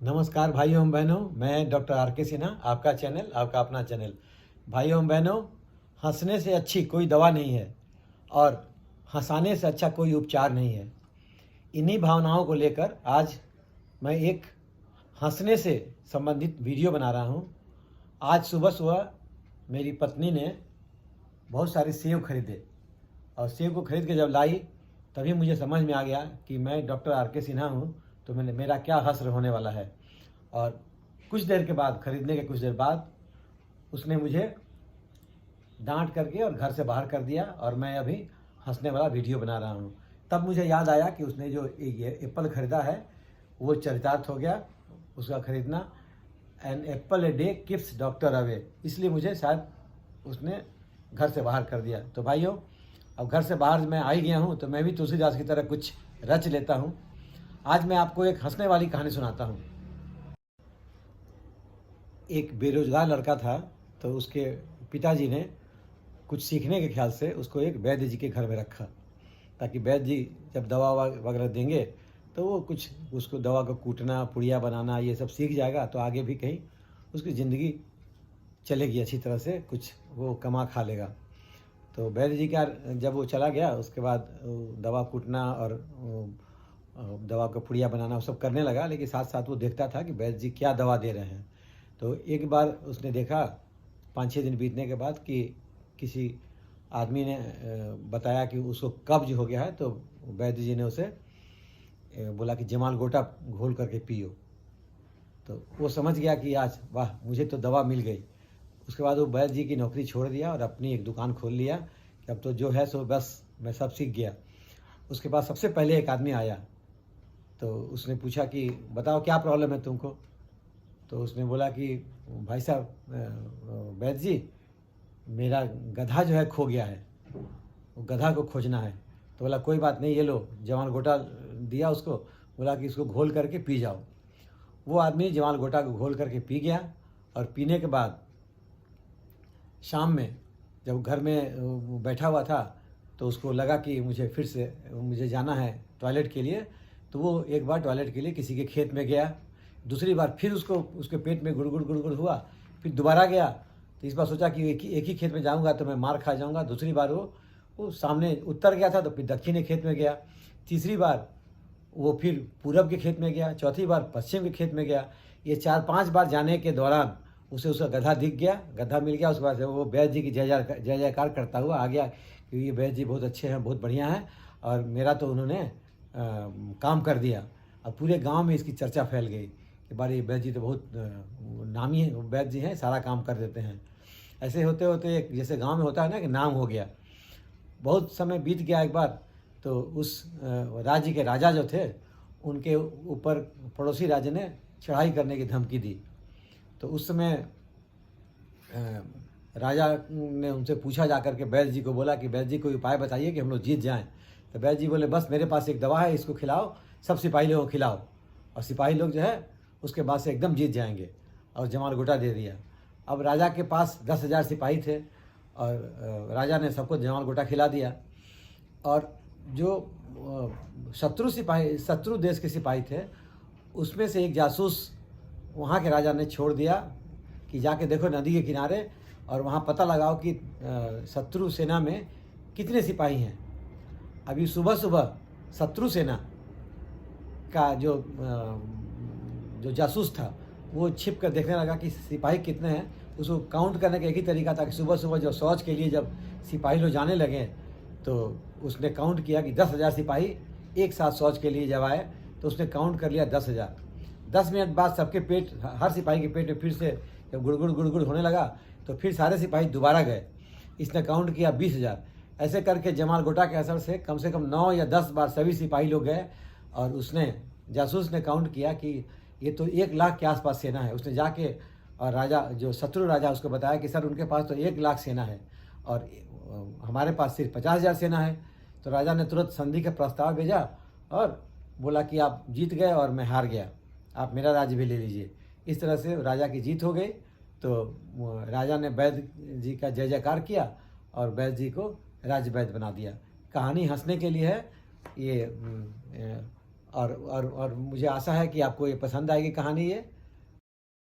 नमस्कार भाइयों एवं बहनों, मैं डॉक्टर आर के सिन्हा, आपका चैनल, आपका अपना चैनल। भाइयों एवं बहनों, हंसने से अच्छी कोई दवा नहीं है और हंसाने से अच्छा कोई उपचार नहीं है। इन्हीं भावनाओं को लेकर आज मैं एक हंसने से संबंधित वीडियो बना रहा हूँ। आज सुबह सुबह मेरी पत्नी ने बहुत सारे सेब खरीदे और सेब को खरीद के जब लाई तभी मुझे समझ में आ गया कि मैं डॉक्टर आर के सिन्हा हूँ, तो मेरा क्या हश्र होने वाला है। और कुछ देर के बाद, खरीदने के कुछ देर बाद, उसने मुझे डांट करके और घर से बाहर कर दिया और मैं अभी हंसने वाला वीडियो बना रहा हूँ। तब मुझे याद आया कि उसने जो ये एप्पल ख़रीदा है वो चरितार्थ हो गया उसका ख़रीदना। An apple a day keeps doctor away, इसलिए मुझे शायद उसने घर से बाहर कर दिया। तो भाइयों, अब घर से बाहर मैं आ ही गया हूँ तो मैं भी तुलसीदास की तरह कुछ रच लेता हूँ। आज मैं आपको एक हंसने वाली कहानी सुनाता हूँ। एक बेरोजगार लड़का था, तो उसके पिताजी ने कुछ सीखने के ख्याल से उसको एक वैद्य जी के घर में रखा, ताकि वैद्य जी जब दवा वगैरह देंगे तो वो कुछ उसको दवा को कूटना, पुड़िया बनाना, ये सब सीख जाएगा तो आगे भी कहीं उसकी ज़िंदगी चलेगी अच्छी तरह से, कुछ वो कमा खा लेगा। तो वैद्य जी का जब वो चला गया उसके बाद दवा कूटना और दवा का पुड़िया बनाना वो सब करने लगा, लेकिन साथ साथ वो देखता था कि वैद्य जी क्या दवा दे रहे हैं। तो एक बार उसने देखा 5-6 दिन बीतने के बाद कि किसी आदमी ने बताया कि उसको कब्ज हो गया है, तो वैद्य जी ने उसे बोला कि जमाल गोटा घोल करके पियो। तो वो समझ गया कि आज वाह, मुझे तो दवा मिल गई। उसके बाद वो वैद्य जी की नौकरी छोड़ दिया और अपनी एक दुकान खोल लिया कि अब तो जो है सो बस मैं सब सीख गया। उसके बाद सबसे पहले एक आदमी आया, तो उसने पूछा कि बताओ क्या प्रॉब्लम है तुमको। तो उसने बोला कि भाई साहब, वैद्य जी, मेरा गधा जो है खो गया है, वो गधा को खोजना है। तो बोला कोई बात नहीं, ये लो, जवान गोटा दिया उसको, बोला कि इसको घोल करके पी जाओ। वो आदमी जवान गोटा को घोल करके पी गया और पीने के बाद शाम में जब घर में वो बैठा हुआ था तो उसको लगा कि मुझे फिर से मुझे जाना है टॉयलेट के लिए। तो वो एक बार टॉयलेट के लिए किसी के खेत में गया, दूसरी बार फिर उसको उसके पेट में गुड़गुड़ गुड़गुड़ हुआ, फिर दोबारा गया। तो इस बार सोचा कि एक ही खेत में जाऊंगा तो मैं मार खा जाऊंगा। दूसरी बार वो सामने उत्तर गया था तो फिर दक्षिणी खेत में गया। तीसरी बार वो फिर पूरब के खेत में गया, चौथी बार पश्चिम के खेत में गया। ये 4-5 बार जाने के दौरान उसे उसका गधा दिख गया, गधा मिल गया। उसके बाद वो वैद्य जी की जय जयकार करता हुआ आ गया कि ये वैद्य जी बहुत अच्छे हैं, बहुत बढ़िया हैं और मेरा तो उन्होंने काम कर दिया। अब पूरे गांव में इसकी चर्चा फैल गई कि बारे वैद्य जी तो बहुत नामी वैद्य जी हैं, सारा काम कर देते हैं। ऐसे होते होते एक जैसे गांव में होता है ना कि नाम हो गया। बहुत समय बीत गया। एक बार तो उस राज्य के राजा जो थे उनके ऊपर पड़ोसी राज्य ने चढ़ाई करने की धमकी दी। तो उस समय राजा ने उनसे पूछा, जाकर के वैद्य जी को बोला कि वैद्य जी कोई उपाय बताइए कि हम लोग जीत जाएं। तो वैद्य जी बोले बस मेरे पास एक दवा है, इसको खिलाओ, सब सिपाही लोगों को खिलाओ और सिपाही लोग जो है उसके बाद से एकदम जीत जाएंगे। और जमाल गोटा दे दिया। अब राजा के पास 10,000 सिपाही थे और राजा ने सबको जमाल गोटा खिला दिया। और जो शत्रु देश के सिपाही थे उसमें से एक जासूस वहाँ के राजा ने छोड़ दिया कि जाके देखो नदी के किनारे और वहाँ पता लगाओ कि शत्रु सेना में कितने सिपाही हैं। अभी सुबह सुबह शत्रु सेना का जो जासूस था वो छिप कर देखने लगा कि सिपाही कितने हैं। उसको काउंट करने का एक ही तरीका था कि सुबह सुबह जब शौच के लिए जब सिपाही लोग जाने लगे तो उसने काउंट किया कि 10,000 सिपाही एक साथ शौच के लिए जब आए, तो उसने काउंट कर लिया 10,000। 10 मिनट बाद सबके पेट, हर सिपाही के पेट में फिर से जब गुड़गुड़ गुड़गुड़ होने लगा तो फिर सारे सिपाही दोबारा गए। इसने काउंट किया 20,000। ऐसे करके जमाल गोटा के असर से कम 9 या 10 बार सभी सिपाही लोग गए और उसने, जासूस ने काउंट किया कि ये तो 1 लाख के आसपास सेना है। उसने जाके और राजा, जो शत्रु राजा, उसको बताया कि सर उनके पास तो 1 लाख सेना है और हमारे पास सिर्फ 50,000 सेना है। तो राजा ने तुरंत संधि का प्रस्ताव भेजा और बोला कि आप जीत गए और मैं हार गया, आप मेरा राज्य भी ले लीजिए। इस तरह से राजा की जीत हो गई। तो राजा ने वैद्य जी का जय जयकार किया और वैद्य जी को राज्य वैद्य बना दिया। कहानी हंसने के लिए है ये, और मुझे आशा है कि आपको ये पसंद आएगी कहानी ये।